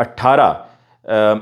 18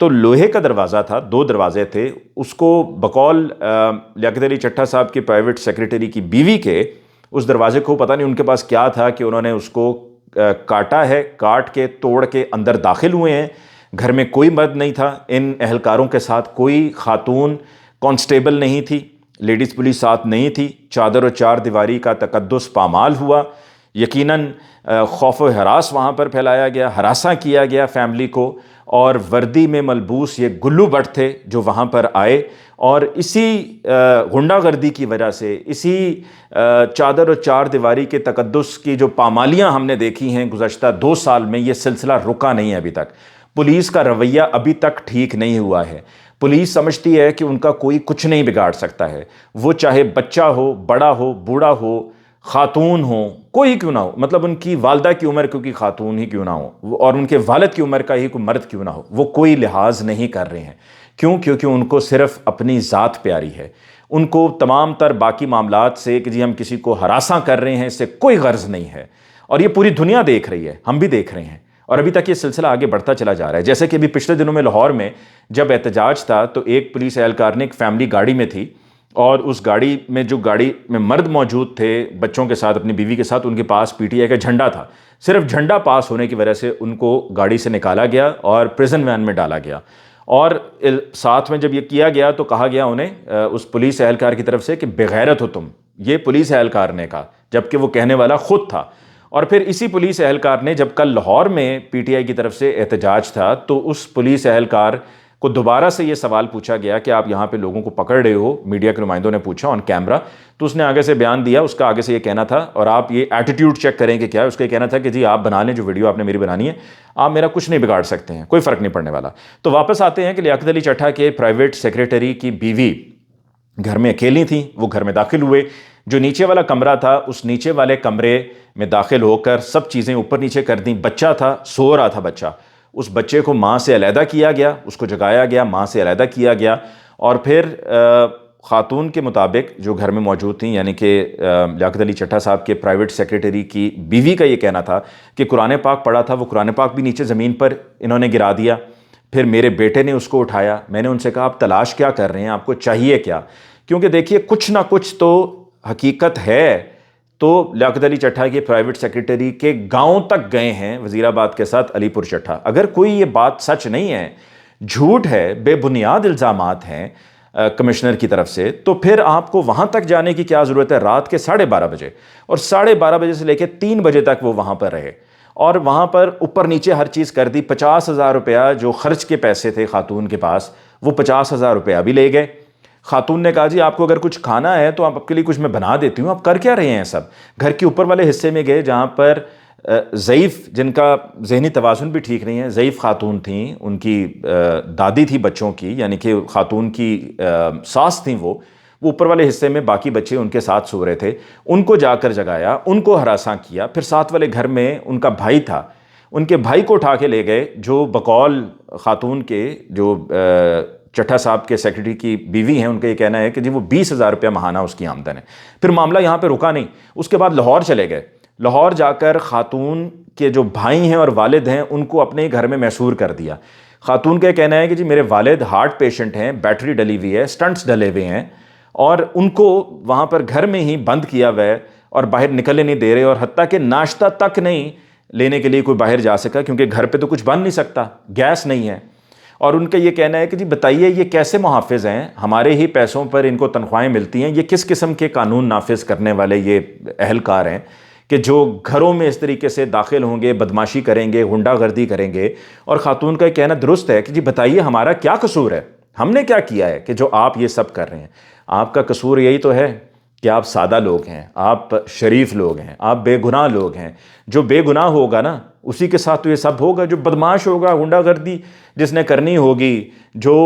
تو لوہے کا دروازہ تھا، 2 دروازے تھے، اس کو بقول لیاقت علی چٹھا صاحب کے پرائیویٹ سیکریٹری کی بیوی کے اس دروازے کو پتہ نہیں ان کے پاس کیا تھا کہ انہوں نے اس کو کاٹا ہے، کاٹ کے توڑ کے اندر داخل ہوئے ہیں۔ گھر میں کوئی مرد نہیں تھا، ان اہلکاروں کے ساتھ کوئی خاتون کانسٹیبل نہیں تھی، لیڈیز پولیس ساتھ نہیں تھی، چادر و چار دیواری کا تقدس پامال ہوا۔ یقیناً خوف و ہراس وہاں پر پھیلایا گیا، ہراساں کیا گیا فیملی کو، اور وردی میں ملبوس یہ گلو بٹ تھے جو وہاں پر آئے، اور اسی غنڈہ گردی کی وجہ سے، اسی چادر و چار دیواری کے تقدس کی جو پامالیاں ہم نے دیکھی ہیں گزشتہ 2 سال میں، یہ سلسلہ رکا نہیں ہے ابھی تک۔ پولیس کا رویہ ابھی تک ٹھیک نہیں ہوا ہے۔ پولیس سمجھتی ہے کہ ان کا کوئی کچھ نہیں بگاڑ سکتا ہے، وہ چاہے بچہ ہو، بڑا ہو، بوڑھا ہو، خاتون ہو، کوئی کیوں نہ ہو، مطلب ان کی والدہ کی عمر کیونکہ خاتون ہی کیوں نہ ہو، اور ان کے والد کی عمر کا ہی کوئی مرد کیوں نہ ہو، وہ کوئی لحاظ نہیں کر رہے ہیں۔ کیوں؟ کیونکہ ان کو صرف اپنی ذات پیاری ہے۔ ان کو تمام تر باقی معاملات سے کہ جی ہم کسی کو ہراساں کر رہے ہیں، اس سے کوئی غرض نہیں ہے، اور یہ پوری دنیا دیکھ رہی ہے، ہم بھی دیکھ رہے ہیں، اور ابھی تک یہ سلسلہ آگے بڑھتا چلا جا رہا ہے۔ جیسے کہ ابھی پچھلے دنوں میں لاہور میں جب احتجاج تھا تو ایک پولیس اہلکار نے ایک فیملی گاڑی میں تھی، اور اس گاڑی میں جو گاڑی میں مرد موجود تھے بچوں کے ساتھ، اپنی بیوی کے ساتھ، ان کے پاس پی ٹی آئی کا جھنڈا تھا۔ صرف جھنڈا پاس ہونے کی وجہ سے ان کو گاڑی سے نکالا گیا اور پریزن وین میں ڈالا گیا، اور ساتھ میں جب یہ کیا گیا تو کہا گیا انہیں اس پولیس اہلکار کی طرف سے کہ بغیرت ہو تم، یہ پولیس اہلکار نے کہا، جبکہ وہ کہنے والا خود تھا۔ اور پھر اسی پولیس اہلکار نے جب کل لاہور میں پی ٹی آئی کی طرف سے احتجاج تھا تو اس پولیس اہلکار کو دوبارہ سے یہ سوال پوچھا گیا کہ آپ یہاں پہ لوگوں کو پکڑ رہے ہو، میڈیا کے نمائندوں نے پوچھا آن کیمرہ، تو اس نے آگے سے بیان دیا، اس کا آگے سے یہ کہنا تھا، اور آپ یہ ایٹیٹیوڈ چیک کریں کہ کیا ہے، اس کا یہ کہنا تھا کہ جی آپ بنا لیں جو ویڈیو آپ نے میری بنانی ہے، آپ میرا کچھ نہیں بگاڑ سکتے ہیں، کوئی فرق نہیں پڑنے والا۔ تو واپس آتے ہیں کہ لیاقت علی چٹھا کے پرائیویٹ سیکریٹری کی بیوی گھر میں اکیلی تھیں، وہ گھر میں داخل ہوئے، جو نیچے والا کمرہ تھا اس نیچے والے کمرے میں داخل ہو کر سب چیزیں اوپر نیچے کر دیں۔ بچہ تھا، سو رہا تھا بچہ، اس بچے کو ماں سے علیحدہ کیا گیا، اس کو جگایا گیا، ماں سے علیحدہ کیا گیا، اور پھر خاتون کے مطابق جو گھر میں موجود تھیں، یعنی کہ لیاقت علی چٹھا صاحب کے پرائیویٹ سیکریٹری کی بیوی کا یہ کہنا تھا کہ قرآن پاک پڑھا تھا، وہ قرآن پاک بھی نیچے زمین پر انہوں نے گرا دیا۔ پھر میرے بیٹے نے اس کو اٹھایا، میں نے ان سے کہا آپ تلاش کیا کر رہے ہیں، آپ کو چاہیے کیا؟ کیونکہ دیکھیے کچھ نہ کچھ تو حقیقت ہے۔ تو لیاقت علی چٹھا کے پرائیویٹ سیکریٹری کے گاؤں تک گئے ہیں وزیر آباد کے ساتھ علی پور چٹھا۔ اگر کوئی یہ بات سچ نہیں ہے، جھوٹ ہے، بے بنیاد الزامات ہیں کمشنر کی طرف سے، تو پھر آپ کو وہاں تک جانے کی کیا ضرورت ہے رات کے 12:30 بجے؟ اور 12:30 بجے سے لے کے 3 بجے تک وہ وہاں پر رہے، اور وہاں پر اوپر نیچے ہر چیز کر دی۔ 50,000 روپیہ جو خرچ کے پیسے تھے خاتون کے پاس، وہ 50,000 روپیہ بھی لے گئے۔ خاتون نے کہا جی آپ کو اگر کچھ کھانا ہے تو آپ کے لیے کچھ میں بنا دیتی ہوں، آپ کر کیا رہے ہیں سب؟ گھر کے اوپر والے حصے میں گئے جہاں پر ضعیف، جن کا ذہنی توازن بھی ٹھیک نہیں ہے، ضعیف خاتون تھیں، ان کی دادی تھی بچوں کی، یعنی کہ خاتون کی ساس تھیں، وہ اوپر والے حصے میں باقی بچے ان کے ساتھ سو رہے تھے، ان کو جا کر جگایا، ان کو ہراساں کیا۔ پھر ساتھ والے گھر میں ان کا بھائی تھا، ان کے بھائی کو اٹھا کے لے گئے، جو بقول خاتون کے جو چٹھا صاحب کے سیکریٹری کی بیوی ہیں، ان کا یہ کہنا ہے کہ جی وہ 20,000 روپیہ ماہانہ اس کی آمدن ہے۔ پھر معاملہ یہاں پہ رکا نہیں، اس کے بعد لاہور چلے گئے۔ لاہور جا کر خاتون کے جو بھائی ہیں اور والد ہیں ان کو اپنے گھر میں محصور کر دیا۔ خاتون کا یہ کہنا ہے کہ جی میرے والد ہارٹ پیشنٹ ہیں، بیٹری ڈلی ہوئی ہے، سٹنٹس ڈلے ہوئے ہیں، اور ان کو وہاں پر گھر میں ہی بند کیا ہوا ہے اور باہر نکلنے نہیں دے رہے، اور حتیٰ کہ ناشتہ تک نہیں لینے کے لیے کوئی باہر جا سکا، کیونکہ گھر پہ تو کچھ بن نہیں سکتا، گیس نہیں ہے۔ اور ان کا یہ کہنا ہے کہ جی بتائیے یہ کیسے محافظ ہیں، ہمارے ہی پیسوں پر ان کو تنخواہیں ملتی ہیں، یہ کس قسم کے قانون نافذ کرنے والے یہ اہلکار ہیں کہ جو گھروں میں اس طریقے سے داخل ہوں گے، بدماشی کریں گے، غنڈہ گردی کریں گے۔ اور خاتون کا یہ کہنا درست ہے کہ جی بتائیے ہمارا کیا قصور ہے، ہم نے کیا کیا ہے کہ جو آپ یہ سب کر رہے ہیں؟ آپ کا قصور یہی تو ہے کہ آپ سادہ لوگ ہیں، آپ شریف لوگ ہیں، آپ بے گناہ لوگ ہیں۔ جو بے گناہ ہوگا نا اسی کے ساتھ تو یہ سب ہوگا، جو بدماش ہوگا، غنڈہ گردی جس نے کرنی ہوگی، جو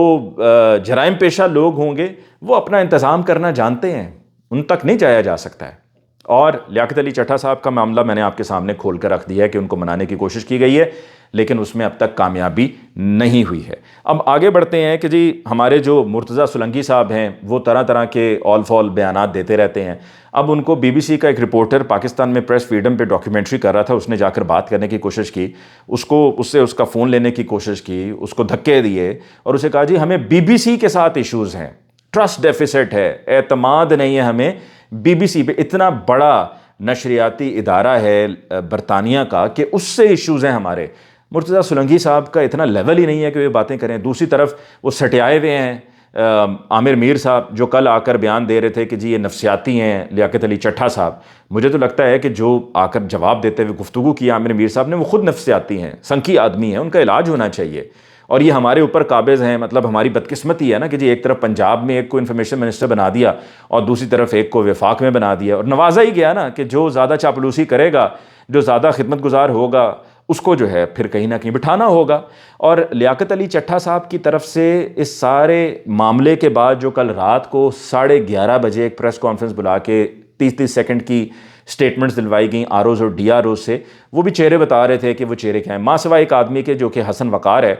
جرائم پیشہ لوگ ہوں گے، وہ اپنا انتظام کرنا جانتے ہیں، ان تک نہیں جایا جا سکتا ہے۔ اور لیاقت علی چٹھا صاحب کا معاملہ میں نے آپ کے سامنے کھول کر رکھ دیا ہے کہ ان کو منانے کی کوشش کی گئی ہے، لیکن اس میں اب تک کامیابی نہیں ہوئی ہے۔ اب آگے بڑھتے ہیں کہ جی ہمارے جو مرتضیٰ سولنگی صاحب ہیں وہ طرح طرح کے آل فال بیانات دیتے رہتے ہیں۔ اب ان کو بی بی سی کا ایک رپورٹر پاکستان میں پریس فریڈم پہ ڈاکیومنٹری کر رہا تھا، اس نے جا کر بات کرنے کی کوشش کی، اس سے اس کا فون لینے کی کوشش کی، اس کو دھکے دیے اور اسے کہا جی ہمیں بی بی سی کے ساتھ ایشوز ہیں، ٹرسٹ ڈیفیسٹ ہے، اعتماد نہیں ہے ہمیں بی بی سی پہ۔ اتنا بڑا نشریاتی ادارہ ہے برطانیہ کا کہ اس سے ایشوز ہیں ہمارے۔ مرتضیٰ سولنگی صاحب کا اتنا لیول ہی نہیں ہے کہ وہ باتیں کریں۔ دوسری طرف وہ سٹیائے ہوئے ہیں عامر میر صاحب، جو کل آ کر بیان دے رہے تھے کہ جی یہ نفسیاتی ہیں لیاقت علی چٹھا صاحب۔ مجھے تو لگتا ہے کہ جو آ کر جواب دیتے ہوئے گفتگو کی عامر میر صاحب نے، وہ خود نفسیاتی ہیں، سنکی آدمی ہیں، ان کا علاج ہونا چاہیے۔ اور یہ ہمارے اوپر قابض ہیں، مطلب ہماری بدقسمتی ہے نا کہ جی ایک طرف پنجاب میں ایک کو انفارمیشن منسٹر بنا دیا اور دوسری طرف ایک کو وفاق میں بنا دیا، اور نوازا ہی گیا نا کہ جو زیادہ چاپلوسی کرے گا، جو زیادہ خدمت گزار ہوگا، اس کو جو ہے پھر کہیں نہ کہیں بٹھانا ہوگا۔ اور لیاقت علی چٹھا صاحب کی طرف سے اس سارے معاملے کے بعد جو کل رات کو 11:30 بجے ایک پریس کانفرنس بلا کے 30 سیکنڈ کی سٹیٹمنٹس دلوائی گئیں آر اوز اور ڈی آر اوز سے، وہ بھی چہرے بتا رہے تھے کہ وہ چہرے کیا ہیں، ماں سوا ایک آدمی کے جو کہ حسن وقار ہے،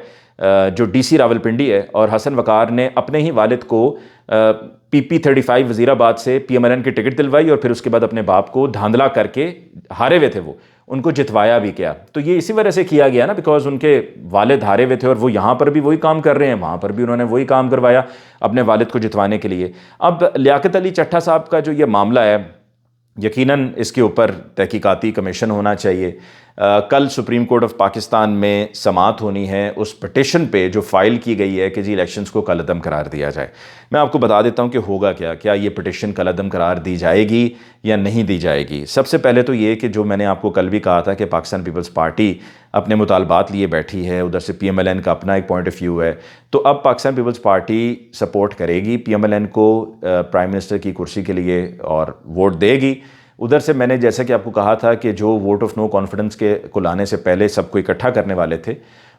جو ڈی سی راولپنڈی ہے، اور حسن وقار نے اپنے ہی والد کو PP35 وزیر آباد سے PMLN کی ٹکٹ دلوائی اور پھر اس کے بعد اپنے باپ کو دھاندلا کر کے، ہارے ہوئے تھے وہ، ان کو جتوایا بھی کیا۔ تو یہ اسی وجہ سے کیا گیا نا، بیکاز ان کے والد ہارے ہوئے تھے اور وہ یہاں پر بھی وہی کام کر رہے ہیں، وہاں پر بھی انہوں نے وہی کام کروایا اپنے والد کو جتوانے کے لیے۔ اب لیاقت علی چٹھا صاحب کا جو یہ معاملہ ہے، یقیناً اس کے اوپر تحقیقاتی کمیشن ہونا چاہیے۔ کل سپریم کورٹ آف پاکستان میں سماعت ہونی ہے اس پٹیشن پہ جو فائل کی گئی ہے کہ جی الیکشنز کو کالعدم قرار دیا جائے۔ میں آپ کو بتا دیتا ہوں کہ ہوگا کیا یہ پٹیشن کالعدم قرار دی جائے گی یا نہیں دی جائے گی۔ سب سے پہلے تو یہ کہ جو میں نے آپ کو کل بھی کہا تھا کہ پاکستان پیپلز پارٹی اپنے مطالبات لیے بیٹھی ہے، ادھر سے PMLN کا اپنا ایک پوائنٹ آف ویو ہے، تو اب پاکستان پیپلز پارٹی سپورٹ کرے گی PMLN کو پرائم منسٹر کی کرسی کے لیے اور ووٹ دے گی۔ ادھر سے میں نے جیسا کہ آپ کو کہا تھا کہ جو ووٹ آف نو کانفیڈنس کو لانے سے پہلے سب کو اکٹھا کرنے والے تھے،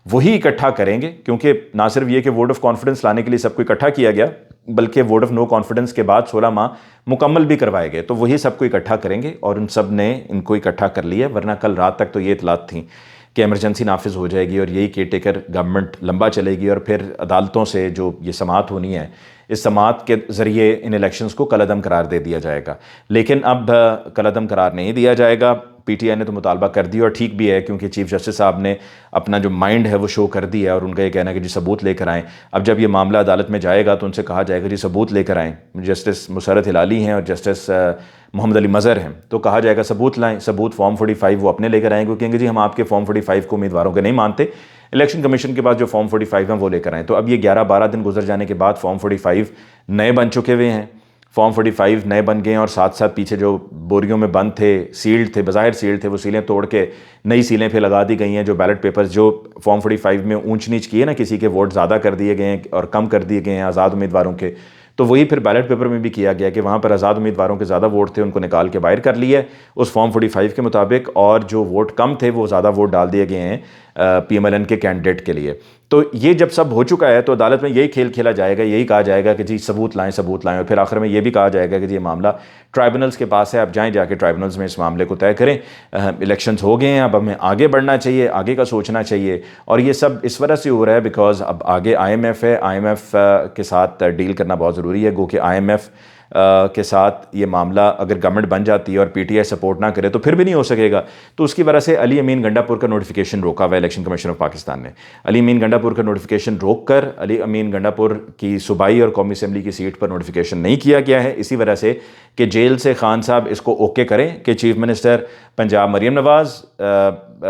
وہی اکٹھا کریں گے، کیونکہ نہ صرف یہ کہ ووٹ آف کانفیڈنس لانے کے لیے سب کو اکٹھا کیا گیا، بلکہ ووٹ آف نو کانفیڈنس کے بعد 16 ماہ مکمل بھی کروائے گئے، تو وہی سب کو اکٹھا کریں گے اور ان سب نے ان کو اکٹھا کر لیا۔ ورنہ کل رات تک تو یہ اطلاعات تھیں کہ ایمرجنسی نافذ ہو جائے گی اور یہی کیئر ٹیکر گورنمنٹ لمبا چلے گی، اور پھر عدالتوں سے جو یہ سماعت ہونی ہے، اس سماعت کے ذریعے ان الیکشنز کو کالعدم قرار دے دیا جائے گا۔ لیکن اب کالعدم قرار نہیں دیا جائے گا۔ PTI نے تو مطالبہ کر دیا، اور ٹھیک بھی ہے، کیونکہ چیف جسٹس صاحب نے اپنا جو مائنڈ ہے وہ شو کر دیا ہے، اور ان کا یہ کہنا ہے کہ جی ثبوت لے کر آئیں۔ اب جب یہ معاملہ عدالت میں جائے گا تو ان سے کہا جائے گا جی ثبوت لے کر آئیں۔ جسٹس مسرت ہلالی ہیں اور جسٹس محمد علی مظہر ہیں، تو کہا جائے گا ثبوت لائیں، ثبوت فارم 45 وہ اپنے لے کر آئیں گے، کہیں گے جی ہم آپ کے فارم 45 کو امیدواروں کے نہیں مانتے، الیکشن کمیشن کے بعد جو فارم 45 ہیں وہ لے کر آئیں۔ تو اب یہ 11-12 دن گزر جانے کے بعد فارم 45 نئے بن چکے ہوئے ہیں، فارم 45 نئے بن گئے ہیں، اور ساتھ ساتھ پیچھے جو بوریوں میں بند تھے، سیلڈ تھے، بظاہر سیلڈ تھے، وہ سیلیں توڑ کے نئی سیلیں پھر لگا دی گئی ہیں۔ جو بیلٹ پیپرز جو فارم 45 میں اونچ نیچ کیے نا، کسی کے ووٹ زیادہ کر دیے گئے ہیں اور کم کر دیے گئے ہیں آزاد امیدواروں کے، تو وہی پھر بیلٹ پیپر میں بھی کیا گیا کہ وہاں پر آزاد امیدواروں کے زیادہ ووٹ تھے، ان کو نکال کے باہر کر لیا اس فارم 45 کے مطابق، اور جو ووٹ کم تھے وہ زیادہ ووٹ ڈال دیے گئے ہیں PMLN کے کینڈیڈیٹ کے لیے۔ تو یہ جب سب ہو چکا ہے تو عدالت میں یہی کھیل کھیلا جائے گا، یہی کہا جائے گا کہ جی ثبوت لائیں، ثبوت لائیں، اور پھر آخر میں یہ بھی کہا جائے گا کہ جی یہ معاملہ ٹرائبونلز کے پاس ہے، اب جائیں جا کے ٹرائبونلز میں اس معاملے کو طے کریں۔ الیکشنز ہو گئے ہیں، اب ہمیں آگے بڑھنا چاہیے، آگے کا سوچنا چاہیے، اور یہ سب اس وجہ سے ہو رہا ہے بیکاز اب آگے IMF ہے، IMF کے ساتھ ڈیل کرنا بہت ضروری ہے، گو کہ IMF کے ساتھ یہ معاملہ اگر گورنمنٹ بن جاتی ہے اور PTI سپورٹ نہ کرے تو پھر بھی نہیں ہو سکے گا۔ تو اس کی وجہ سے علی امین گنڈا پور کا نوٹیفیکیشن روکا ہوا ہے الیکشن کمیشن آف پاکستان نے۔ علی امین گنڈا پور کا نوٹیفیکیشن روک کر علی امین گنڈا پور کی صوبائی اور قومی اسمبلی کی سیٹ پر نوٹیفیکیشن نہیں کیا گیا ہے، اسی وجہ سے کہ جیل سے خان صاحب اس کو اوکے کریں کہ chief minister Punjab Maryam Nawaz,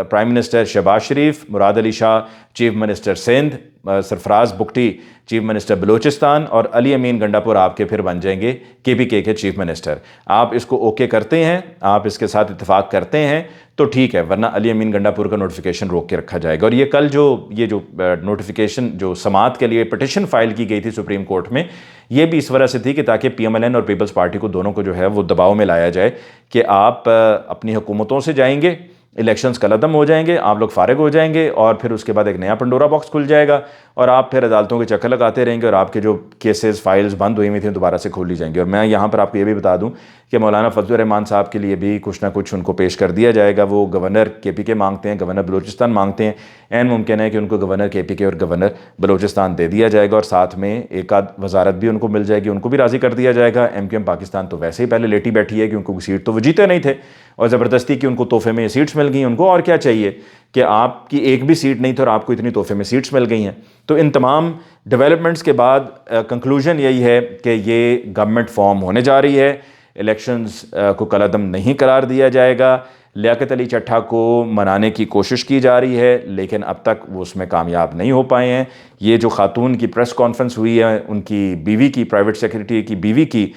prime minister Shahbaz شریف، مراد علی شاہ چیف منسٹر سندھ، سرفراز بگٹی چیف منسٹر بلوچستان، اور علی امین گنڈا پور آپ کے پھر بن جائیں گے KPK کے چیف منسٹر۔ آپ اس کو اوکے کرتے ہیں، آپ اس کے ساتھ اتفاق کرتے ہیں تو ٹھیک ہے، ورنہ علی امین گنڈا پور کا نوٹیفیکیشن روک کے رکھا جائے گا۔ اور یہ کل جو نوٹیفیکیشن جو سماعت کے لیے پٹیشن فائل کی گئی تھی سپریم کورٹ میں، یہ بھی اس وجہ سے تھی کہ تاکہ PMLN اور پیپلز پارٹی کو دونوں کو جو ہے وہ دباؤ میں لایا جائے کہ آپ اپنی حکومتوں سے جائیں گے الیکشنز کل عدم ہو جائیں گے، آپ لوگ فارغ ہو جائیں گے، اور پھر اس کے بعد ایک نیا پنڈورا باکس کھل جائے گا، اور آپ پھر عدالتوں کے چکر لگاتے رہیں گے، اور آپ کے جو کیسز فائلز بند ہوئی ہوئی تھیں دوبارہ سے کھولی جائیں گی۔ اور میں یہاں پر آپ کو یہ بھی بتا دوں کہ مولانا فضل الرحمان صاحب کے لیے بھی کچھ نہ کچھ ان کو پیش کر دیا جائے گا۔ وہ گورنر KPK مانگتے ہیں، گورنر بلوچستان مانگتے ہیں، عین ممکن ہے کہ ان کو گورنر KPK اور گورنر بلوچستان دے دیا جائے گا، اور ساتھ میں ایک آدھ وزارت بھی ان کو مل جائے گی، ان کو بھی راضی کر دیا جائے گا۔ MQM پاکستان تو ویسے ہی پہلے لیٹی بیٹھی ہے کہ ان کو سیٹ تو وہ جیتے نہیں تھے، اور زبردستی کی ان کو تحفے میں یہ سیٹس مل گئیں۔ ان کو اور کیا چاہیے کہ آپ کی ایک بھی سیٹ نہیں تھی اور آپ کو اتنی تحفے میں سیٹس مل گئی ہیں۔ تو ان تمام ڈیولپمنٹس کے بعد کنکلوژن یہی ہے کہ یہ گورنمنٹ فارم ہونے جا رہی ہے، الیکشنز کو کل عدم نہیں قرار دیا جائے گا۔ لیاقت علی چٹھا کو منانے کی کوشش کی جا رہی ہے، لیکن اب تک وہ اس میں کامیاب نہیں ہو پائے ہیں۔ یہ جو خاتون کی پریس کانفرنس ہوئی ہے ان کی بیوی کی، پرائیویٹ سیکرٹری کی بیوی کی،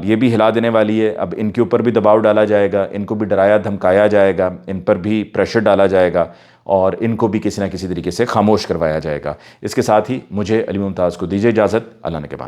یہ بھی ہلا دینے والی ہے۔ اب ان کے اوپر بھی دباؤ ڈالا جائے گا، ان کو بھی ڈرایا دھمکایا جائے گا، ان پر بھی پریشر ڈالا جائے گا، اور ان کو بھی کسی نہ کسی طریقے سے خاموش کروایا جائے گا۔ اس کے ساتھ ہی مجھے علی ممتاز کو دیجیے اجازت۔ اللہ نگہبان۔